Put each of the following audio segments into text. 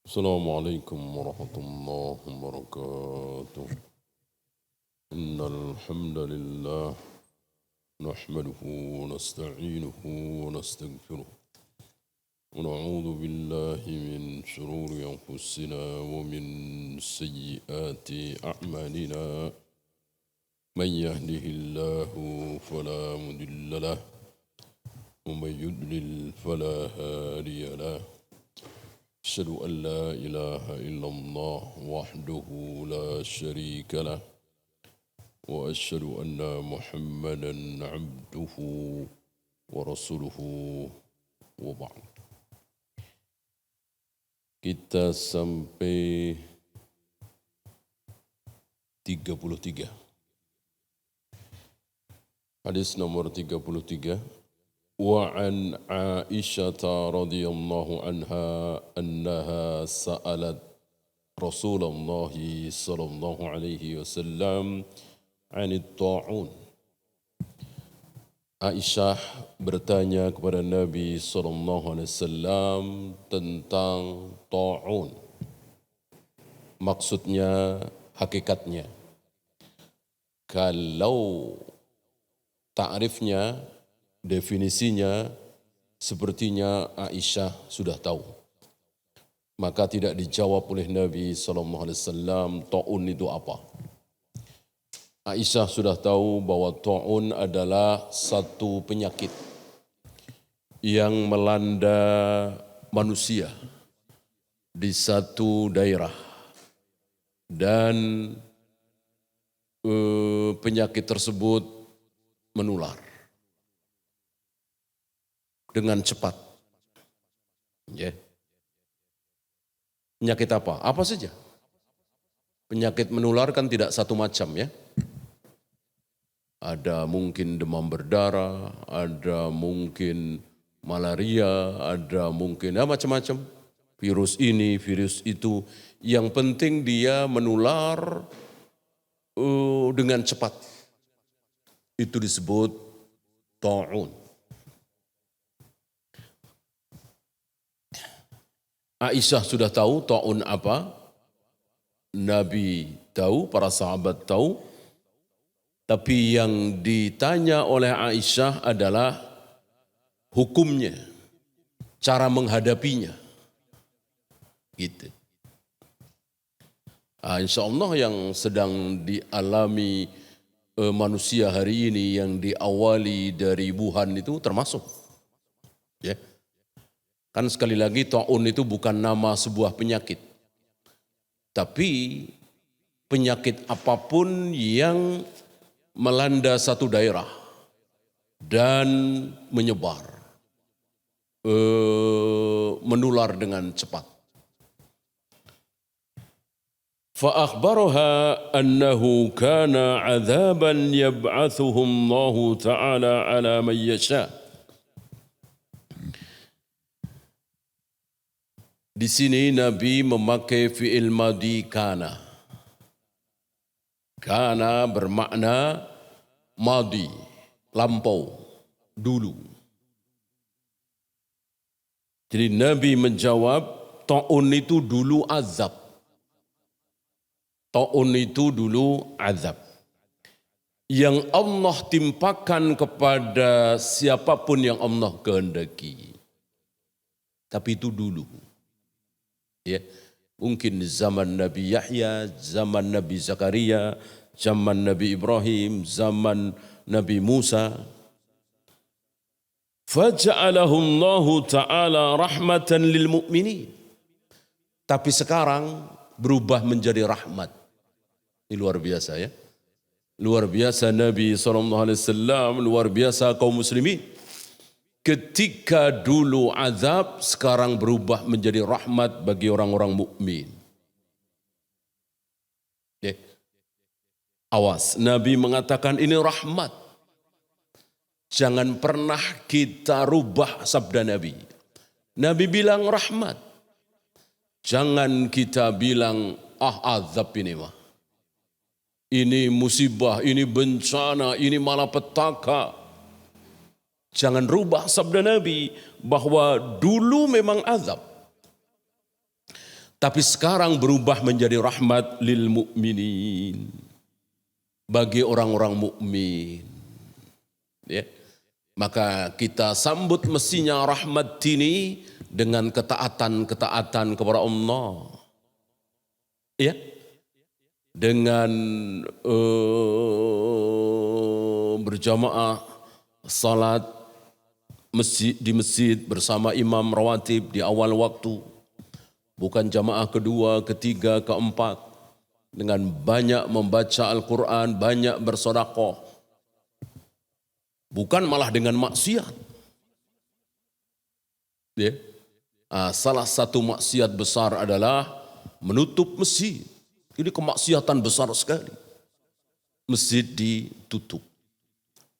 السلام عليكم ورحمة الله وبركاته. إن الحمد لله نحمده ونستعينه ونستغفره ونعوذ بالله من شرور أنفسنا ومن سيئات أعمالنا. من يهده الله فلا مضل له ومن يضلل فلا هادي له. أشهد أن لا إله إلا الله وحده لا شريك له وأشهد أن محمدا عبده ورسوله وبعد. Kita sampai 33. Hadis nomor 33. وعن عائشة رضي الله عنها أنها سألت رسول الله صلى الله عليه وسلم عن الطاعون. Aisyah bertanya kepada Nabi SAW tentang ta'un. Maksudnya, hakikatnya. Kalau ta'rifnya, definisinya, sepertinya Aisyah sudah tahu. Maka tidak dijawab oleh Nabi SAW, ta'un itu apa? Aisyah sudah tahu bahwa ta'un adalah satu penyakit yang melanda manusia di satu daerah. Dan penyakit tersebut menular dengan cepat. Penyakit apa? Apa saja? Penyakit menular kan tidak satu macam ya. Ada mungkin demam berdarah, ada mungkin malaria, ada mungkin macam-macam. Virus ini, virus itu. Yang penting dia menular dengan cepat. Itu disebut ta'un. Aisyah sudah tahu ta'un apa, Nabi tahu, para sahabat tahu, tapi yang ditanya oleh Aisyah adalah hukumnya, cara menghadapinya. Gitu. Insya Allah yang sedang dialami manusia hari ini yang diawali dari Wuhan itu termasuk. Ya. Kan sekali lagi ta'un itu bukan nama sebuah penyakit. Tapi penyakit apapun yang melanda satu daerah dan menyebar, menular dengan cepat. فأخبرها أنه كان عذابا يبعثه الله تعالى على من يشاء. Di sini Nabi memakai fi'il madhi kana. Kana bermakna madhi, lampau, dulu. Jadi Nabi menjawab, ta'un itu dulu azab. Ta'un itu dulu azab. Yang Allah timpakan kepada siapapun yang Allah kehendaki. Tapi itu dulu. Ya, mungkin zaman Nabi Yahya, zaman Nabi Zakaria, zaman Nabi Ibrahim, zaman Nabi Musa. Faja'alahu Allah Ta'ala rahmatan lil mu'minin. Tapi sekarang berubah menjadi rahmat. Ini luar biasa ya. Luar biasa Nabi SAW, luar biasa kaum muslimin. Ketika dulu azab, sekarang berubah menjadi rahmat bagi orang-orang mukmin. Awas, Nabi mengatakan ini rahmat. Jangan pernah kita rubah sabda Nabi. Nabi bilang rahmat. Jangan kita bilang azab ini mah. Ini musibah, ini bencana, ini malapetaka. Jangan rubah sabda Nabi bahwa dulu memang azab. Tapi sekarang berubah menjadi rahmat lil mu'minin. Bagi orang-orang mukmin. Ya. Maka kita sambut mestinya rahmat ini dengan ketaatan-ketaatan kepada Allah. Ya. Dengan berjamaah salat di masjid bersama imam rawatib di awal waktu. Bukan jamaah kedua, ketiga, keempat. Dengan banyak membaca Al-Quran, banyak bersedekah. Bukan malah dengan maksiat. Ya. Salah satu maksiat besar adalah menutup masjid. Ini kemaksiatan besar sekali. Masjid ditutup.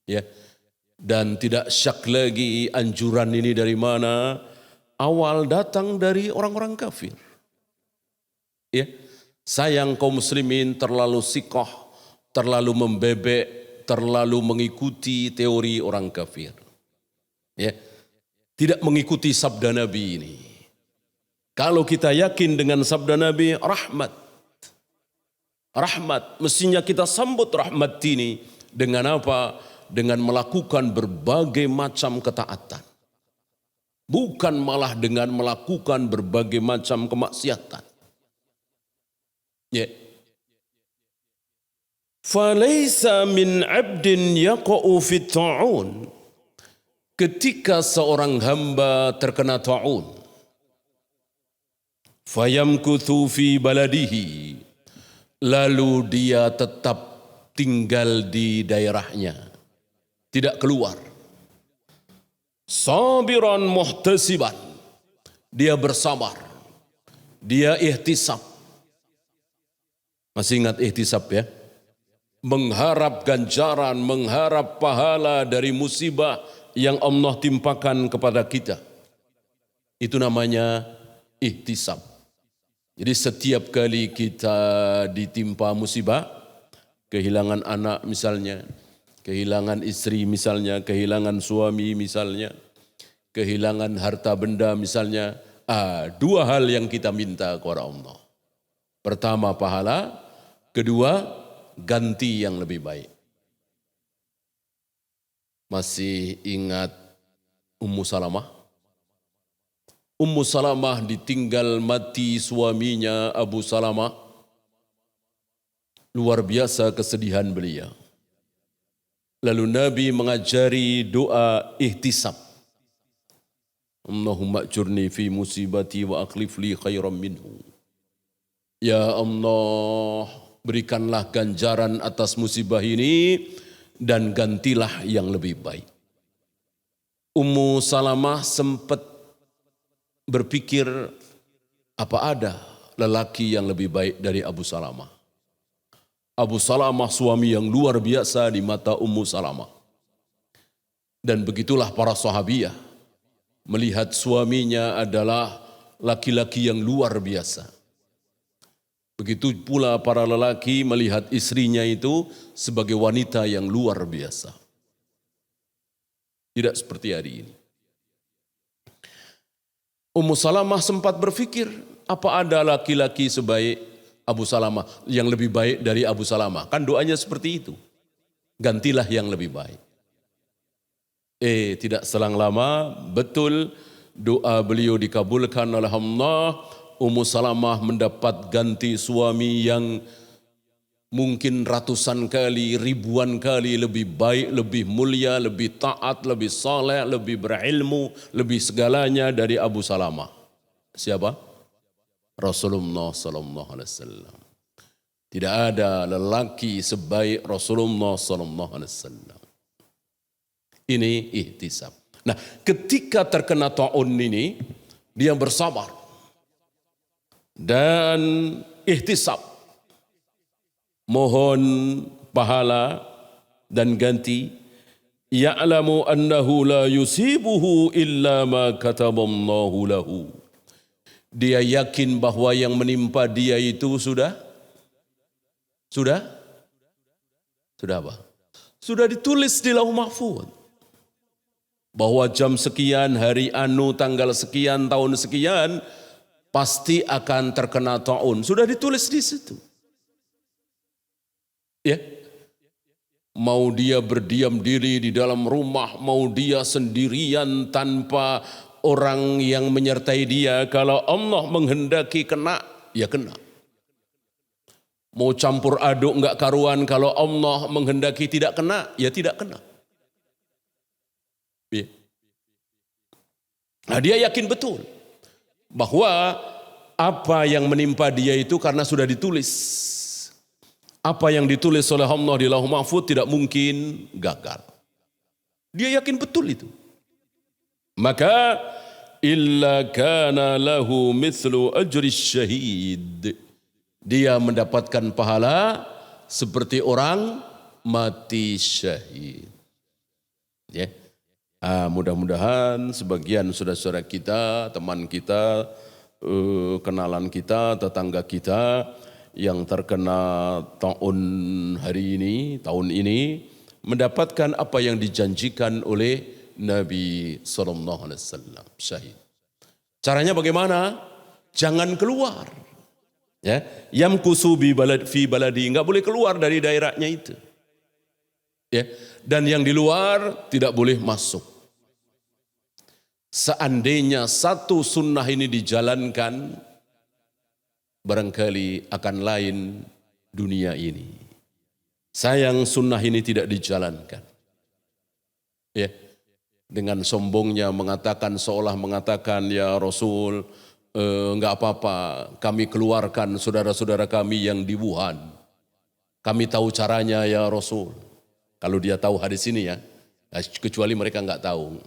Ya. Dan tidak syak lagi anjuran ini dari mana? Awal datang dari orang-orang kafir. Ya. Sayang kaum muslimin terlalu sikoh, terlalu membebek, terlalu mengikuti teori orang kafir. Ya. Tidak mengikuti sabda Nabi ini. Kalau kita yakin dengan sabda Nabi, rahmat. Rahmat, mestinya kita sambut rahmat ini dengan apa? Dengan melakukan berbagai macam ketaatan. Bukan malah dengan melakukan berbagai macam kemaksiatan. Ya. Falaisa min 'abdin yaqa'u fit ta'un. Ketika seorang hamba terkena ta'un, fayamkuthu fi baladihi, lalu dia tetap tinggal di daerahnya, tidak keluar. Sabiran muhtasiban, dia bersabar, dia ihtisab. Masih ingat ihtisab ya? Mengharap ganjaran, mengharap pahala dari musibah yang Allah timpakan kepada kita. Itu namanya ihtisab. Jadi setiap kali kita ditimpa musibah, kehilangan anak misalnya, kehilangan istri misalnya, kehilangan suami misalnya, kehilangan harta benda misalnya, dua hal yang kita minta kepada Allah. Pertama pahala, kedua ganti yang lebih baik. Masih ingat Ummu Salamah? Ummu Salamah ditinggal mati suaminya Abu Salamah. Luar biasa kesedihan beliau. Lalu Nabi mengajari doa ihtisab. Allahumma ajurni fi musibati wa akhlif li khairan minhu. Ya Allah, berikanlah ganjaran atas musibah ini dan gantilah yang lebih baik. Ummu Salamah sempat berpikir, apa ada lelaki yang lebih baik dari Abu Salamah? Abu Salamah suami yang luar biasa di mata Ummu Salamah. Dan begitulah para sahabiah melihat suaminya adalah laki-laki yang luar biasa. Begitu pula para lelaki melihat istrinya itu sebagai wanita yang luar biasa. Tidak seperti hari ini. Ummu Salamah sempat berpikir, apa ada laki-laki sebaik Abu Salamah, yang lebih baik dari Abu Salamah? Kan doanya seperti itu. Gantilah yang lebih baik. Tidak selang lama, betul doa beliau dikabulkan oleh Allah. Ummu Salamah mendapat ganti suami yang mungkin ratusan kali, ribuan kali lebih baik, lebih mulia, lebih taat, lebih saleh, lebih berilmu, lebih segalanya dari Abu Salamah. Siapa? Rasulullah sallallahu alaihi wasallam. Tidak ada lelaki sebaik Rasulullah sallallahu alaihi wasallam. Ini ihtisab. Nah, ketika terkena ta'un ini, dia bersabar dan ihtisab, mohon pahala dan ganti. Ya'lamu annahu la yusibuhu illa ma kataballahu lahu. Dia yakin bahwa yang menimpa dia itu sudah apa? Sudah ditulis di Lauh Mahfuz. Bahwa jam sekian, hari anu, tanggal sekian, tahun sekian, pasti akan terkena taun. Sudah ditulis di situ. Ya. Mau dia berdiam diri di dalam rumah, mau dia sendirian tanpa orang yang menyertai dia, kalau Allah menghendaki kena, ya kena. Mau campur aduk enggak karuan, kalau Allah menghendaki tidak kena, ya tidak kena. Ya. Nah, dia yakin betul bahwa apa yang menimpa dia itu karena sudah ditulis. Apa yang ditulis oleh Allah di Lauh Mahfuz tidak mungkin gagal. Dia yakin betul itu. Maka illa kana lahu mithlu ajri syahid. Dia mendapatkan pahala seperti orang mati syahid. Ya. Mudah-mudahan sebagian saudara-saudara kita, teman kita, kenalan kita, tetangga kita yang terkena tahun ini mendapatkan apa yang dijanjikan oleh Nabi SAW, syahid. Caranya bagaimana? Jangan keluar. Ya, yamkusu fi baladi, enggak boleh keluar dari daerahnya itu. Ya, dan yang di luar tidak boleh masuk. Seandainya satu sunnah ini dijalankan, barangkali akan lain dunia ini. Sayang sunnah ini tidak dijalankan. Ya, dengan sombongnya mengatakan, seolah mengatakan, ya Rasul, enggak apa-apa, kami keluarkan saudara-saudara kami yang di Wuhan. Kami tahu caranya ya Rasul. Kalau dia tahu hadis ini ya, kecuali mereka enggak tahu.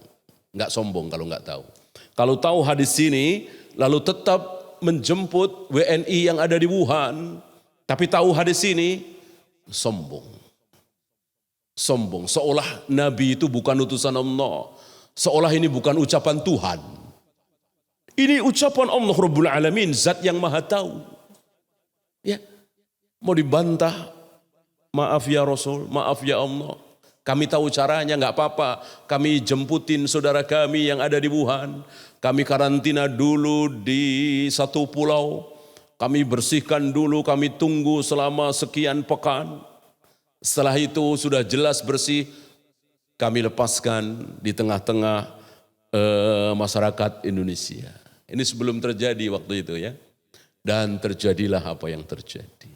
Enggak sombong kalau enggak tahu. Kalau tahu hadis ini, lalu tetap menjemput WNI yang ada di Wuhan, tapi tahu hadis ini, sombong. Sombong, seolah Nabi itu bukan utusan Allah. Seolah ini bukan ucapan Tuhan. Ini ucapan Allah Rabbul Alamin, zat yang maha tahu. Ya, mau dibantah, maaf ya Rasul, maaf ya Allah. Kami tahu caranya, enggak apa-apa. Kami jemputin saudara kami yang ada di Wuhan. Kami karantina dulu di satu pulau. Kami bersihkan dulu, kami tunggu selama sekian pekan. Setelah itu sudah jelas bersih, kami lepaskan di tengah-tengah masyarakat Indonesia. Ini sebelum terjadi waktu itu ya. Dan terjadilah apa yang terjadi.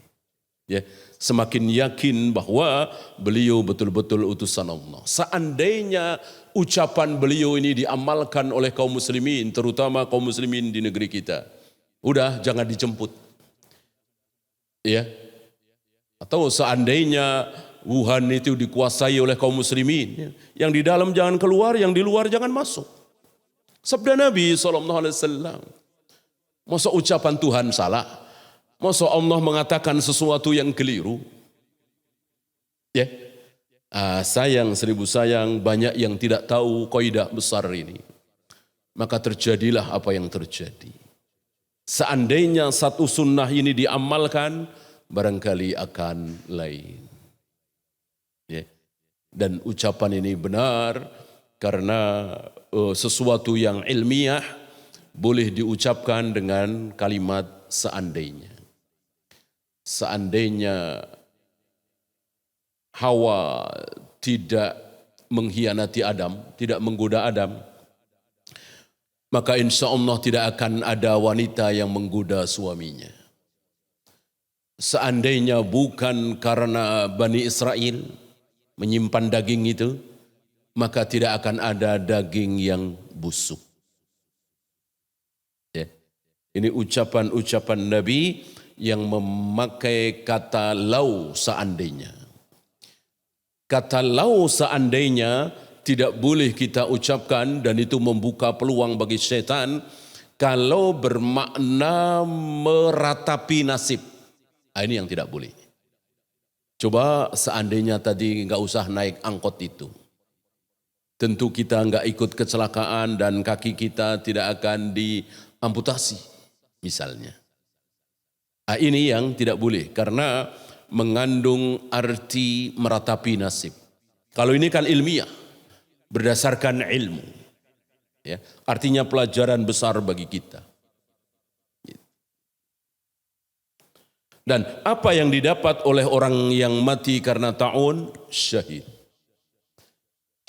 Ya, semakin yakin bahwa beliau betul-betul utusan Allah. Seandainya ucapan beliau ini diamalkan oleh kaum muslimin, terutama kaum muslimin di negeri kita, udah jangan dijemput. Ya. Atau seandainya Wuhan itu dikuasai oleh kaum muslimin, yang di dalam jangan keluar, yang di luar jangan masuk. Sabda Nabi SAW. Masa ucapan Tuhan salah? Masa Allah mengatakan sesuatu yang keliru? Ya, sayang seribu sayang, banyak yang tidak tahu kaidah besar ini. Maka terjadilah apa yang terjadi. Seandainya satu sunnah ini diamalkan, barangkali akan lain. Ya. Dan ucapan ini benar karena sesuatu yang ilmiah boleh diucapkan dengan kalimat seandainya. Seandainya Hawa tidak mengkhianati Adam, tidak menggoda Adam, maka insya Allah tidak akan ada wanita yang menggoda suaminya. Seandainya bukan karena Bani Israel menyimpan daging itu, maka tidak akan ada daging yang busuk. Ya. Ini ucapan-ucapan Nabi yang memakai kata lau seandainya. Kata lau seandainya tidak boleh kita ucapkan, dan itu membuka peluang bagi setan kalau bermakna meratapi nasib. Ini yang tidak boleh. Coba seandainya tadi enggak usah naik angkot itu. Tentu kita enggak ikut kecelakaan dan kaki kita tidak akan diamputasi misalnya. Ini yang tidak boleh karena mengandung arti meratapi nasib. Kalau ini kan ilmiah, berdasarkan ilmu. Ya, artinya pelajaran besar bagi kita. Dan apa yang didapat oleh orang yang mati karena ta'un? Syahid.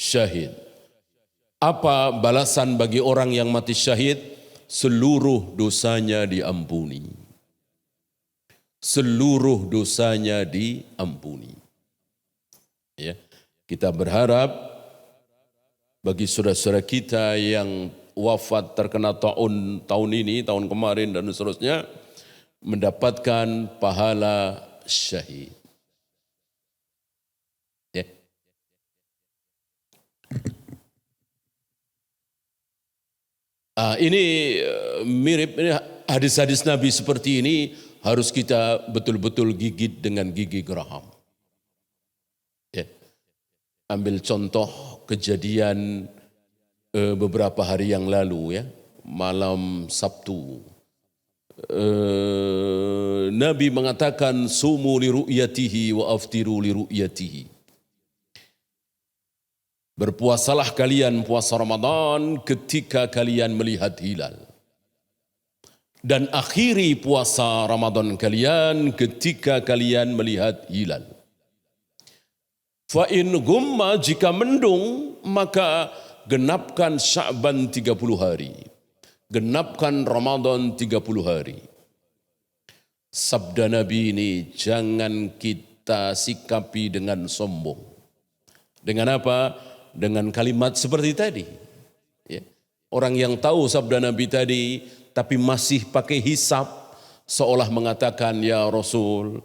Syahid. Apa balasan bagi orang yang mati syahid? Seluruh dosanya diampuni. Seluruh dosanya diampuni. Ya, kita berharap bagi saudara-saudara kita yang wafat terkena ta'un tahun ini, tahun kemarin dan seterusnya, mendapatkan pahala syahid. Ya. Ini mirip, ini hadis-hadis Nabi seperti ini harus kita betul-betul gigit dengan gigi geraham. Ya. Ambil contoh kejadian beberapa hari yang lalu ya, malam Sabtu. Nabi mengatakan sumu li ru'yatihi wa aftiru li ru'yatihi. Berpuasalah kalian puasa Ramadan ketika kalian melihat hilal. Dan akhiri puasa Ramadan kalian ketika kalian melihat hilal. Fa in gumma, jika mendung maka genapkan Sya'ban 30 hari. Genapkan Ramadan 30 hari. Sabda Nabi ini jangan kita sikapi dengan sombong. Dengan apa? Dengan kalimat seperti tadi. Ya. Orang yang tahu sabda Nabi tadi tapi masih pakai hisab seolah mengatakan, ya Rasul,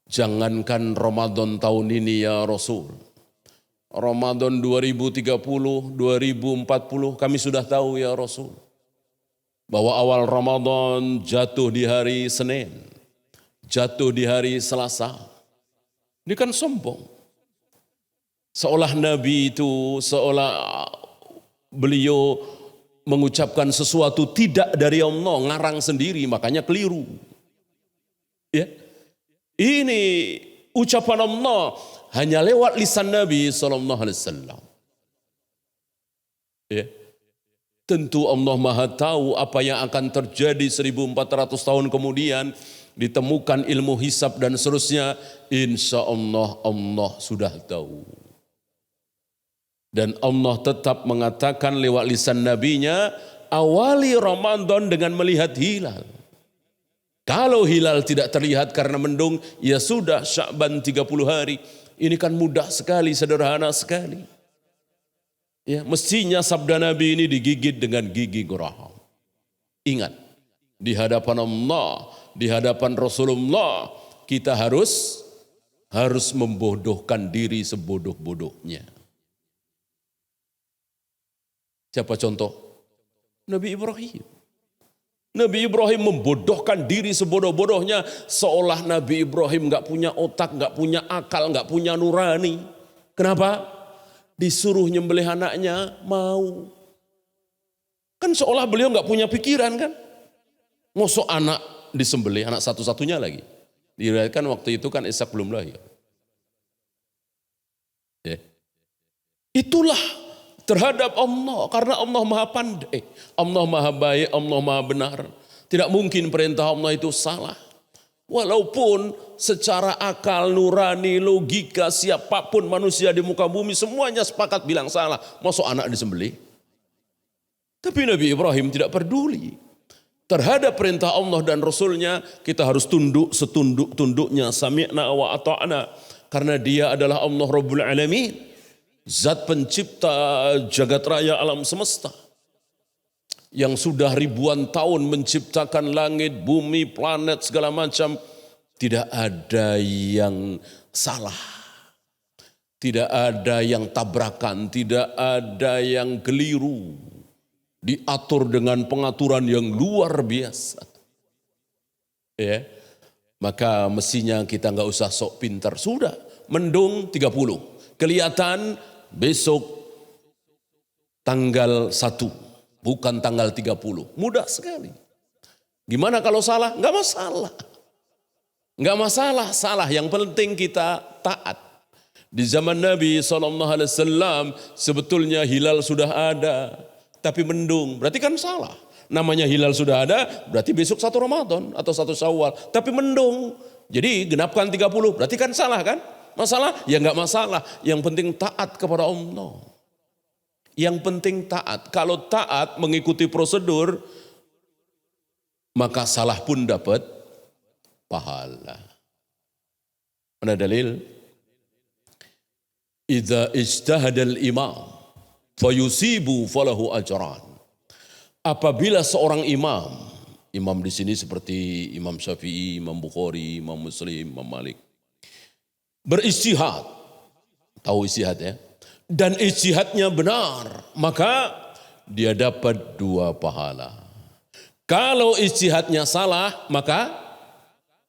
jangankan Ramadan tahun ini ya Rasul. Ramadan 2030, 2040 kami sudah tahu ya Rasul. Bahwa awal Ramadan jatuh di hari Senin, jatuh di hari Selasa. Ini kan sombong. Seolah Nabi itu, seolah beliau mengucapkan sesuatu tidak dari Allah, ngarang sendiri, makanya keliru. Ya. Ini ucapan Allah hanya lewat lisan Nabi SAW. Ya. Tentu Allah Maha tahu apa yang akan terjadi 1400 tahun kemudian, ditemukan ilmu hisab dan seterusnya. Insya Allah Allah sudah tahu. Dan Allah tetap mengatakan lewat lisan nabinya, awali Ramadan dengan melihat hilal. Kalau hilal tidak terlihat karena mendung, ya sudah Sya'ban 30 hari. Ini kan mudah sekali, sederhana sekali. Ya, mestinya sabda Nabi ini digigit dengan gigi geraham. Ingat, di hadapan Allah, di hadapan Rasulullah, kita harus membodohkan diri sebodoh-bodohnya. Siapa contoh? Nabi Ibrahim. Nabi Ibrahim membodohkan diri sebodoh-bodohnya, seolah Nabi Ibrahim nggak punya otak, nggak punya akal, nggak punya nurani. Kenapa? Disuruh nyembelih anaknya, mau. Kan seolah beliau nggak punya pikiran kan? Mosok anak disembelih, anak satu-satunya lagi. Diriwayatkan waktu itu kan Ishak belum lahir. Ya. Itulah terhadap Allah, karena Allah Maha Pandai, Allah Maha Baik, Allah Maha Benar. Tidak mungkin perintah Allah itu salah. Walaupun secara akal, nurani, logika, siapapun manusia di muka bumi semuanya sepakat bilang salah. Mosok anak disembelih. Tapi Nabi Ibrahim tidak peduli. Terhadap perintah Allah dan Rasulnya kita harus tunduk setunduk-tunduknya, sami'na wa ata'na, karena dia adalah Allah Rabbul Alamin, zat pencipta jagat raya alam semesta, yang sudah ribuan tahun menciptakan langit, bumi, planet, segala macam. Tidak ada yang salah, tidak ada yang tabrakan, tidak ada yang keliru. Diatur dengan pengaturan yang luar biasa. Ya. Maka mestinya kita nggak usah sok pintar. Sudah, mendung 30. Kelihatan besok tanggal 1, bukan tanggal 30. Mudah sekali. Gimana kalau salah? Nggak masalah. Nggak masalah, salah. Yang penting kita taat. Di zaman Nabi SAW sebetulnya hilal sudah ada. Tapi mendung, berarti kan salah. Namanya hilal sudah ada, berarti besok 1 Ramadan atau 1 Syawal. Tapi mendung, jadi genapkan 30, berarti kan salah kan? Masalah? Ya enggak masalah, yang penting taat kepada Allah. Yang penting taat, kalau taat mengikuti prosedur, maka salah pun dapat pahala. Mana dalil? Idza ijtahadal imam fayusibu falahu ajran. Apabila seorang imam di sini seperti Imam Syafi'i, Imam Bukhari, Imam Muslim, Imam Malik, berijtihad, tahu ijtihad ya, dan ijtihadnya benar, maka dia dapat 2 pahala. Kalau ijtihadnya salah, maka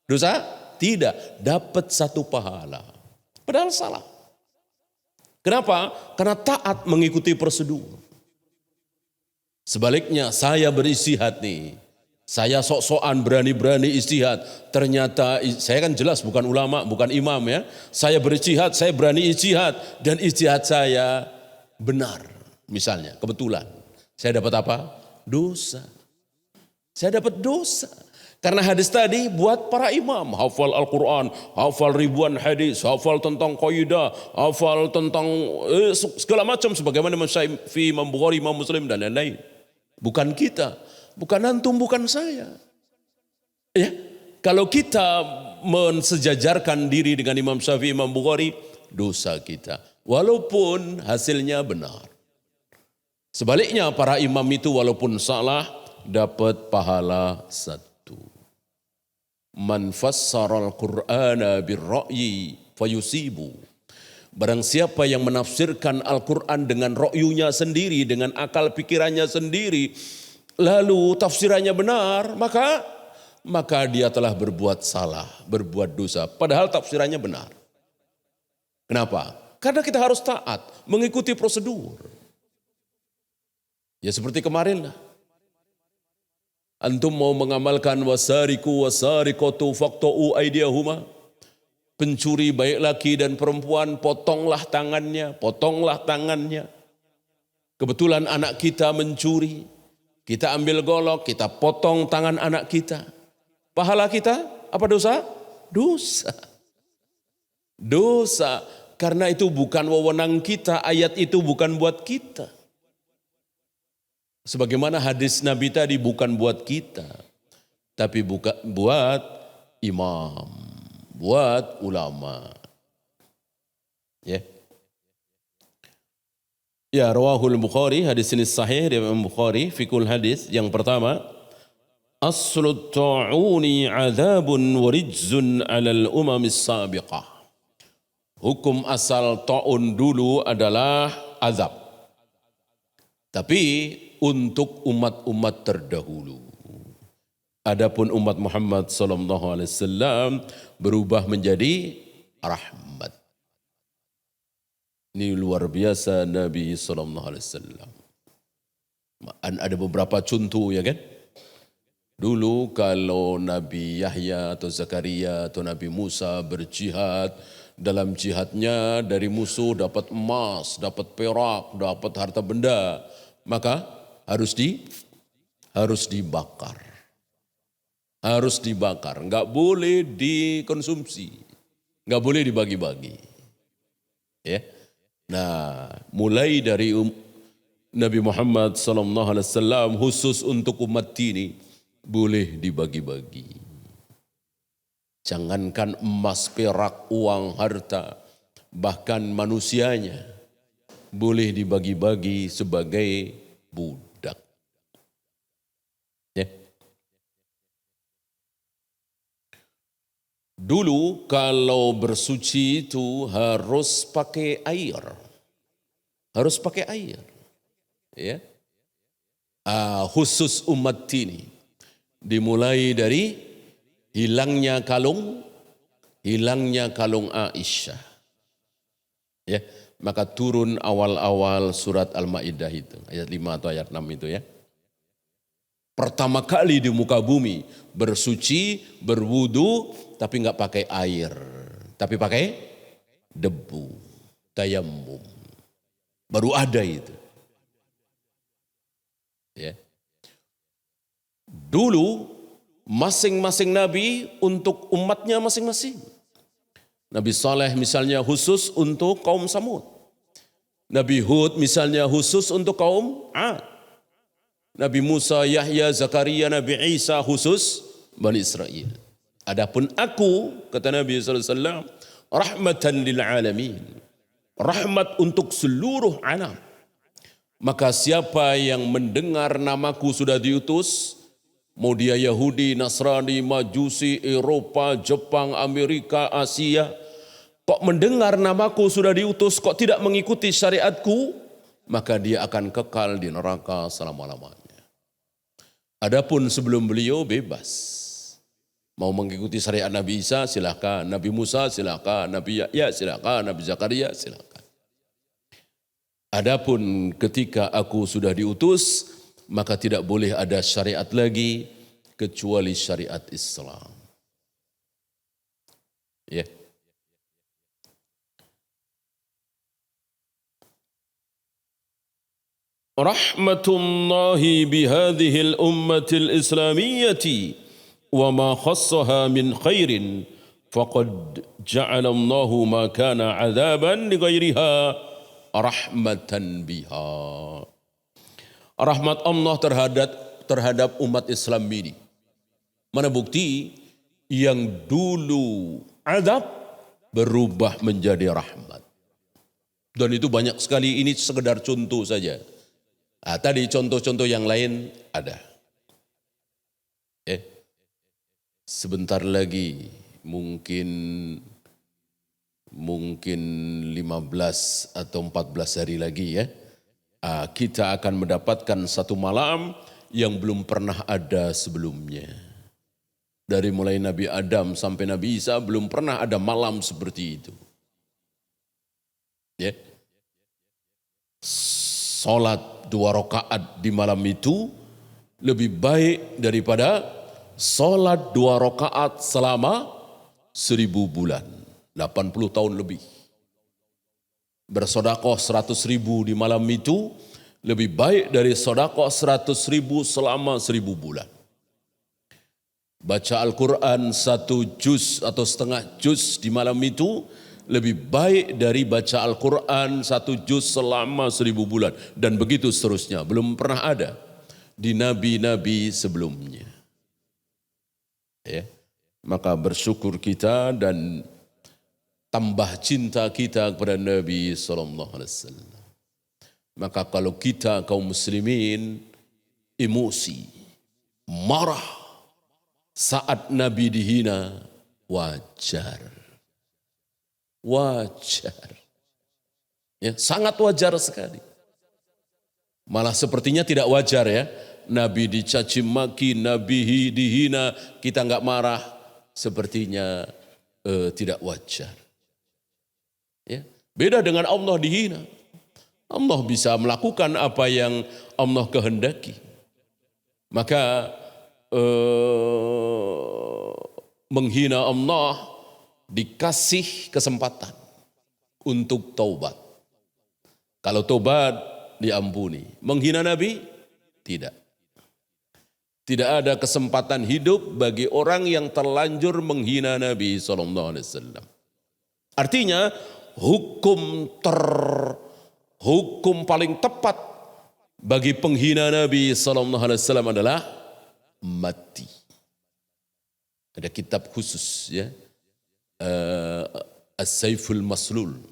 dosa? Tidak, dapat 1 pahala. Padahal salah. Kenapa? Karena taat mengikuti prosedur. Sebaliknya saya berijtihad nih, saya sok-sokan berani-berani ijtihad, ternyata saya kan jelas bukan ulama, bukan imam ya. Saya berijtihad, saya berani ijtihad dan ijtihad saya benar. Misalnya, kebetulan saya dapat apa? Dosa. Saya dapat dosa. Karena hadis tadi buat para imam, hafal Al-Quran, hafal ribuan hadis, hafal tentang qaidah, hafal tentang segala macam sebagaimana Imam Syafi'i, Imam Bukhari, Imam Muslim dan lain-lain. Bukan kita, bukan antum, bukan saya. Ya, kalau kita mensejajarkan diri dengan Imam Syafi'i, Imam Bukhari, dosa kita. Walaupun hasilnya benar. Sebaliknya para imam itu walaupun salah dapat pahala 1. Man fassaral Qur'ana birra'yi fayusibu. Barang siapa yang menafsirkan Al-Quran dengan ra'yunya sendiri, dengan akal pikirannya sendiri, lalu tafsirannya benar, maka dia telah berbuat salah, berbuat dosa. Padahal tafsirannya benar. Kenapa? Karena kita harus taat, mengikuti prosedur. Ya seperti kemarin lah. Antum mau mengamalkan wasariku wasariqatu faqta'u aydiyahuma. Pencuri baik laki dan perempuan, potonglah tangannya, potonglah tangannya. Kebetulan anak kita mencuri, kita ambil golok, kita potong tangan anak kita. Pahala kita apa dosa? Dosa. Dosa, karena itu bukan wewenang kita, ayat itu bukan buat kita. Sebagaimana hadis Nabi tadi bukan buat kita, tapi buat imam, buat ulama. Ya. Ya, rawahul Bukhari, hadis ini sahih dari Imam Bukhari, fikul hadis yang pertama, aslut ta'uni adzabun wa rijzun 'alal umamis sabiqah. Hukum asal ta'un dulu adalah azab. Tapi untuk umat-umat terdahulu. Adapun umat Muhammad sallallahu alaihi wasallam berubah menjadi rahmat. Ini luar biasa Nabi sallallahu alaihi wasallam. Ada beberapa contoh ya kan? Dulu kalau Nabi Yahya atau Zakaria atau Nabi Musa berjihad, dalam jihadnya dari musuh dapat emas, dapat perak, dapat harta benda, maka harus dibakar. Harus dibakar, enggak boleh dikonsumsi. Enggak boleh dibagi-bagi. Ya. Nah, mulai dari Nabi Muhammad sallallahu alaihi wasallam khusus untuk umat ini boleh dibagi-bagi. Jangankan emas, perak, uang, harta, bahkan manusianya boleh dibagi-bagi sebagai budak. Ya. Dulu kalau bersuci itu harus pakai air. Harus pakai air. Ya. Khusus umat ini. Dimulai dari hilangnya kalung Aisyah. Ya, maka turun awal-awal surat Al-Maidah itu, ayat 5 atau ayat 6 itu ya. Pertama kali di muka bumi bersuci, berwudu, tapi enggak pakai air, tapi pakai debu, tayammum. Baru ada itu. Ya. Dulu masing-masing nabi untuk umatnya masing-masing. Nabi Saleh misalnya khusus untuk kaum Samud. Nabi Hud misalnya khusus untuk kaum Ad. Nabi Musa, Yahya, Zakaria, Nabi Isa khusus Bani Israel. Adapun aku, kata Nabi SAW, rahmatan lil alamin. Rahmat untuk seluruh alam. Maka siapa yang mendengar namaku sudah diutus, mau dia Yahudi, Nasrani, Majusi, Eropa, Jepang, Amerika, Asia, kok mendengar namaku sudah diutus, kok tidak mengikuti syariatku, maka dia akan kekal di neraka selama-lamanya. Adapun sebelum beliau bebas. Mau mengikuti syariat Nabi Isa silakan, Nabi Musa silakan, Nabi Yahya silakan, Nabi Zakaria silakan. Adapun ketika aku sudah diutus, maka tidak boleh ada syariat lagi kecuali syariat Islam. Ya. Rahmatullahi bihadhihi al-ummati al-islamiyyati wa ma khassaha min khairin faqad ja'ala Allahu ma kana 'adzaban li ghairiha rahmatan biha. Rahmat Allah terhadap umat Islam ini. Mana bukti yang dulu azab berubah menjadi rahmat. Dan itu banyak sekali, ini sekedar contoh saja. Tadi contoh-contoh yang lain ada. Sebentar lagi mungkin 15 atau 14 hari lagi ya, kita akan mendapatkan satu malam yang belum pernah ada sebelumnya. Dari mulai Nabi Adam sampai Nabi Isa belum pernah ada malam seperti itu. Ya. Salat 2 rakaat di malam itu lebih baik daripada salat 2 rakaat selama 1000 bulan. 80 tahun lebih. Bersedekah 100.000 di malam itu lebih baik dari sedekah 100.000 selama 1000 bulan. Baca Al-Quran 1 juz atau setengah juz di malam itu lebih baik dari baca Al-Quran 1 juz selama 1000 bulan. Dan begitu seterusnya. Belum pernah ada di nabi-nabi sebelumnya. Ya. Maka bersyukur kita dan tambah cinta kita kepada Nabi SAW. Maka kalau kita kaum muslimin emosi, marah saat Nabi dihina, wajar. Wajar. Ya, sangat wajar sekali. Malah sepertinya tidak wajar ya. Nabi dicaci maki, Nabi dihina, kita enggak marah. Sepertinya tidak wajar. Ya, beda dengan Allah dihina. Allah bisa melakukan apa yang Allah kehendaki. Maka menghina Allah dikasih kesempatan untuk taubat. Kalau taubat diampuni. Menghina Nabi tidak. Tidak ada kesempatan hidup bagi orang yang terlanjur menghina Nabi SAW. Artinya hukum paling tepat bagi penghina Nabi SAW adalah mati. Ada kitab khusus ya, As-Saiful Maslul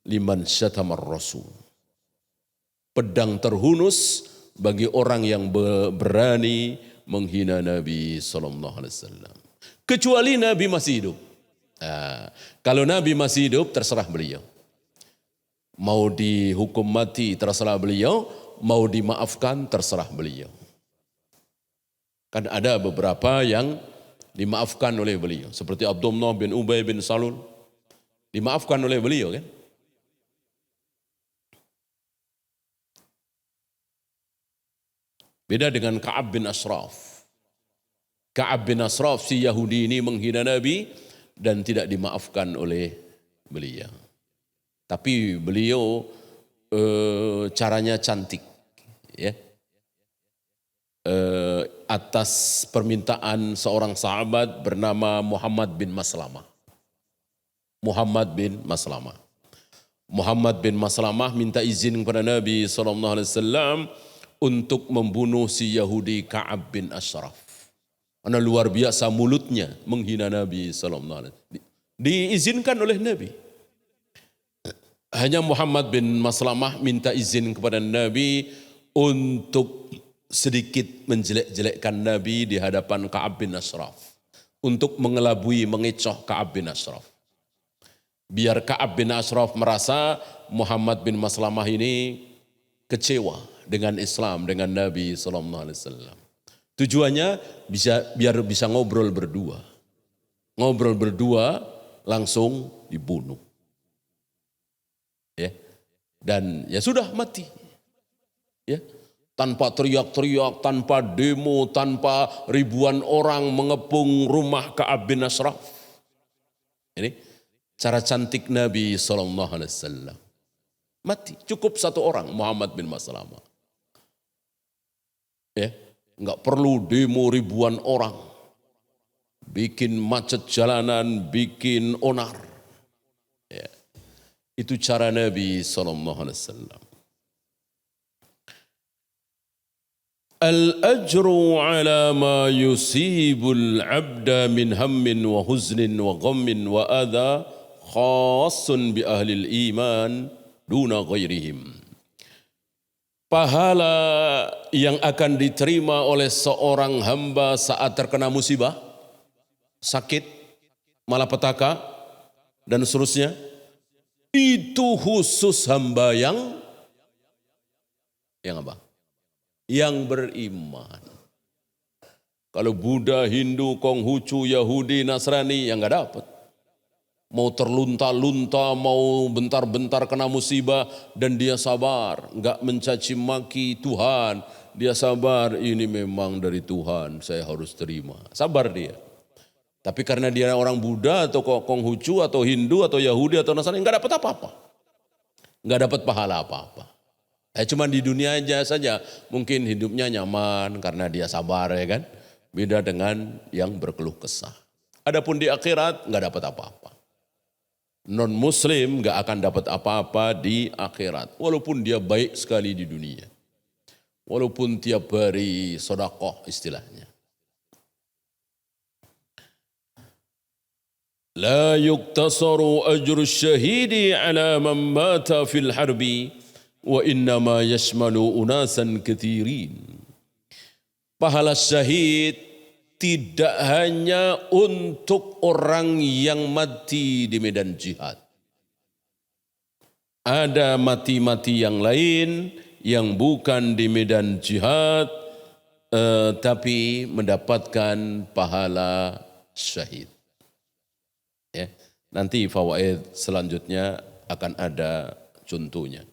liman syatamar Rasul. Pedang terhunus bagi orang yang berani menghina Nabi SAW. Kecuali Nabi masih hidup. Kalau Nabi masih hidup terserah beliau. Mau dihukum mati terserah beliau, mau dimaafkan terserah beliau. Kan ada beberapa yang dimaafkan oleh beliau. Seperti Abdullah bin Ubay bin Salul. Dimaafkan oleh beliau kan. Beda dengan Ka'ab bin Ashraf. Ka'ab bin Ashraf si Yahudi ini menghina Nabi dan tidak dimaafkan oleh beliau. Tapi beliau caranya cantik. Ya. atas permintaan seorang sahabat bernama Muhammad bin Maslamah. Muhammad bin Maslamah. Muhammad bin Maslamah minta izin kepada Nabi SAW untuk membunuh si Yahudi Ka'ab bin Ashraf. Karena luar biasa mulutnya menghina Nabi SAW. Diizinkan oleh Nabi. Hanya Muhammad bin Maslamah minta izin kepada Nabi untuk sedikit menjelek-jelekkan Nabi di hadapan Ka'ab bin Ashraf. Untuk mengelabui, mengecoh Ka'ab bin Ashraf. Biar Ka'ab bin Ashraf merasa Muhammad bin Maslamah ini kecewa dengan Islam, dengan Nabi SAW. Tujuannya biar bisa ngobrol berdua. Ngobrol berdua langsung dibunuh. Ya. Dan ya sudah mati. Ya. Tanpa teriak-teriak, tanpa demo, tanpa ribuan orang mengepung rumah Ka'ab bin Ashraf. Ini cara cantik Nabi SAW. Mati, cukup satu orang, Muhammad bin Maslamah. Ya, nggak perlu demo ribuan orang, bikin macet jalanan, bikin onar. Ya. Itu cara Nabi SAW. Al-ajru ala ma yusibul abda min hammin wa huznin wa ghammin wa adha khassun bi ahlil iman duna ghairihim. Pahala yang akan diterima oleh seorang hamba saat terkena musibah, sakit, malapetaka, dan seterusnya, itu khusus hamba yang apa? Yang beriman. Kalau Buddha, Hindu, Konghucu, Yahudi, Nasrani yang enggak dapat. Mau terlunta-lunta, mau bentar-bentar kena musibah dan dia sabar, enggak mencaci maki Tuhan, dia sabar, ini memang dari Tuhan, saya harus terima. Sabar dia. Tapi karena dia orang Buddha atau Konghucu atau Hindu atau Yahudi atau Nasrani enggak dapat apa-apa. Enggak dapat pahala apa-apa. Cuma di dunia aja saja mungkin hidupnya nyaman karena dia sabar, ya kan. Beda dengan yang berkeluh kesah. Adapun di akhirat enggak dapat apa-apa. Non muslim enggak akan dapat apa-apa di akhirat. Walaupun dia baik sekali di dunia. Walaupun tiap hari sedekah istilahnya. La yuktasaru ajru syahidi ala man mata fil harbi. Wa innama yashmalu unasan kathirin. Pahala syahid tidak hanya untuk orang yang mati di medan jihad. Ada mati-mati yang lain yang bukan di medan jihad tapi mendapatkan pahala syahid. Ya, nanti fawaid selanjutnya akan ada contohnya.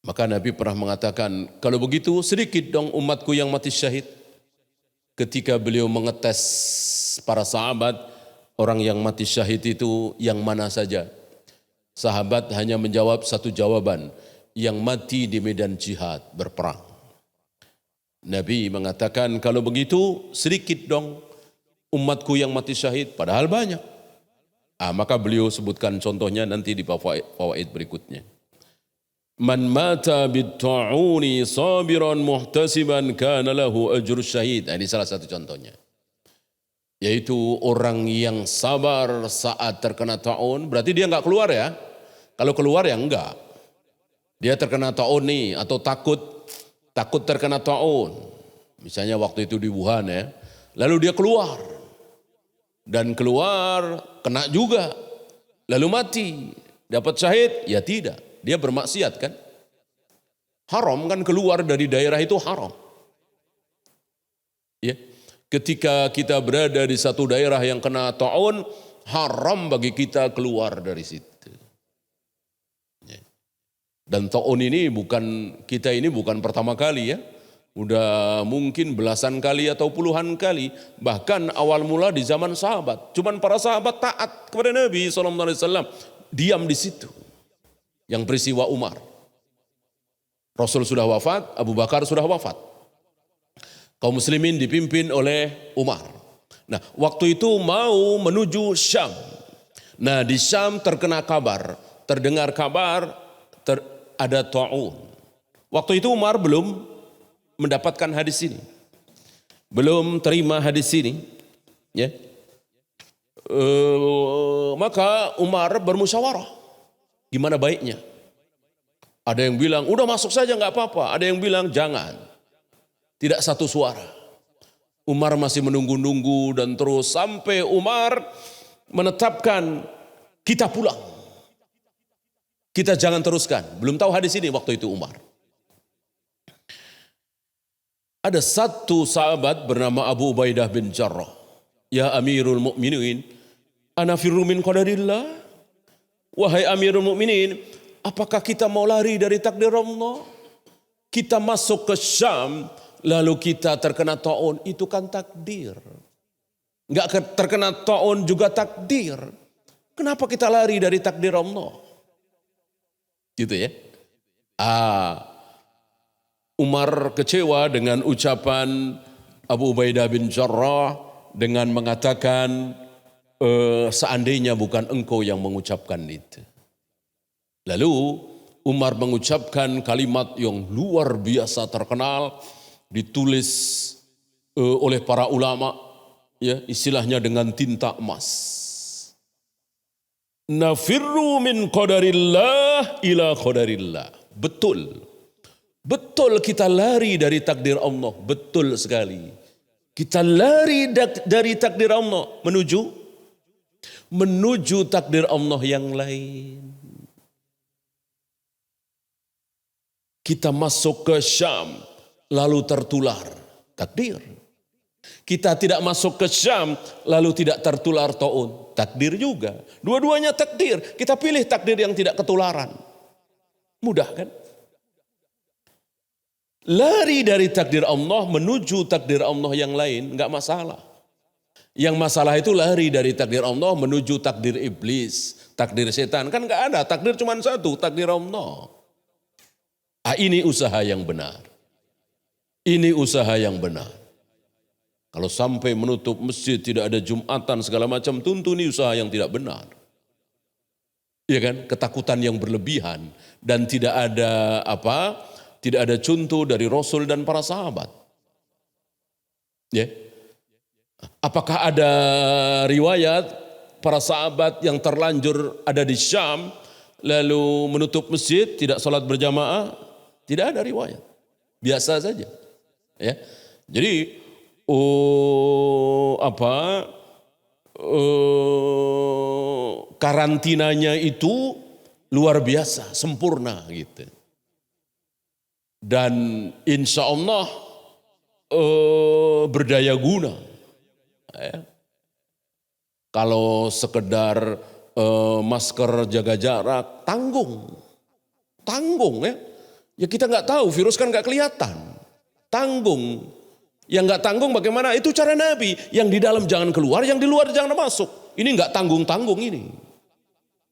Maka Nabi pernah mengatakan, kalau begitu sedikit dong umatku yang mati syahid. Ketika beliau mengetes para sahabat, orang yang mati syahid itu yang mana saja. Sahabat hanya menjawab satu jawaban, yang mati di medan jihad berperang. Nabi mengatakan, kalau begitu sedikit dong umatku yang mati syahid, padahal banyak. Maka beliau sebutkan contohnya nanti di fawaid berikutnya. Man mata bit-ta'uni sabiran muhtasiban kana lahu ajru syahid. Ini salah satu contohnya. Yaitu orang yang sabar saat terkena ta'un, berarti dia enggak keluar ya. Kalau keluar ya enggak. Dia terkena ta'un nih atau takut terkena ta'un. Misalnya waktu itu di Wuhan ya. Lalu dia keluar. Dan keluar kena juga. Lalu mati. Dapat syahid? Ya tidak. Dia bermaksiat kan? Haram kan, keluar dari daerah itu haram. Ya. Ketika kita berada di satu daerah yang kena ta'un, haram bagi kita keluar dari situ. Ya. Dan ta'un ini kita ini bukan pertama kali ya. Udah mungkin belasan kali atau puluhan kali. Bahkan awal mula di zaman sahabat. Cuman para sahabat taat kepada Nabi SAW. Diam di situ. Yang peristiwa Umar. Rasul sudah wafat, Abu Bakar sudah wafat. Kaum muslimin dipimpin oleh Umar. Nah, waktu itu mau menuju Syam. Nah, di Syam terdengar kabar ada ta'un. Waktu itu Umar belum mendapatkan hadis ini. Belum terima hadis ini, ya. Maka Umar bermusyawarah. Gimana baiknya? Ada yang bilang, udah masuk saja nggak apa-apa. Ada yang bilang, jangan. Tidak satu suara. Umar masih menunggu-nunggu dan terus sampai Umar menetapkan kita pulang. Kita jangan teruskan. Belum tahu hadis ini waktu itu Umar. Ada satu sahabat bernama Abu Ubaidah bin Jarrah. Ya Amirul Mukminin, ana firru min qadarillah. Wahai Amirul Mukminin, apakah kita mau lari dari takdir Allah? Kita masuk ke Syam, lalu kita terkena ta'un, itu kan takdir. Enggak terkena ta'un juga takdir. Kenapa kita lari dari takdir Allah? Gitu ya. Umar kecewa dengan ucapan Abu Ubaidah bin Jarrah dengan mengatakan, seandainya bukan engkau yang mengucapkan itu. Lalu Umar mengucapkan kalimat yang luar biasa terkenal, ditulis oleh para ulama, ya, istilahnya dengan tinta emas. Nafirru min qadarillah ila qadarillah. Betul. Betul kita lari dari takdir Allah, betul sekali. Kita lari dari takdir Allah menuju takdir Allah yang lain. Kita masuk ke Syam lalu tertular takdir. Kita tidak masuk ke Syam lalu tidak tertular ta'un, takdir juga. Dua-duanya takdir. Kita pilih takdir yang tidak ketularan. Mudah kan? Lari dari takdir Allah menuju takdir Allah yang lain, enggak masalah. Yang masalah itu lari dari takdir Allah menuju takdir iblis, takdir setan. Kan enggak ada, takdir cuma satu, takdir Allah. Ini usaha yang benar. Ini usaha yang benar. Kalau sampai menutup masjid, tidak ada Jumatan segala macam, tentu ini usaha yang tidak benar. Iya kan? Ketakutan yang berlebihan dan tidak ada tidak ada contoh dari Rasul dan para sahabat. Ya. Apakah ada riwayat para sahabat yang terlanjur ada di Syam lalu menutup masjid, tidak sholat berjamaah? Tidak ada riwayat. Biasa saja. Ya. Jadi karantinanya itu luar biasa, sempurna gitu. Dan insya Allah berdaya guna. Ya. Kalau sekedar masker jaga jarak, tanggung ya. Ya kita nggak tahu, virus kan nggak kelihatan, tanggung. Yang nggak tanggung bagaimana? Itu cara Nabi. Yang di dalam jangan keluar, yang di luar jangan masuk. Ini nggak tanggung ini.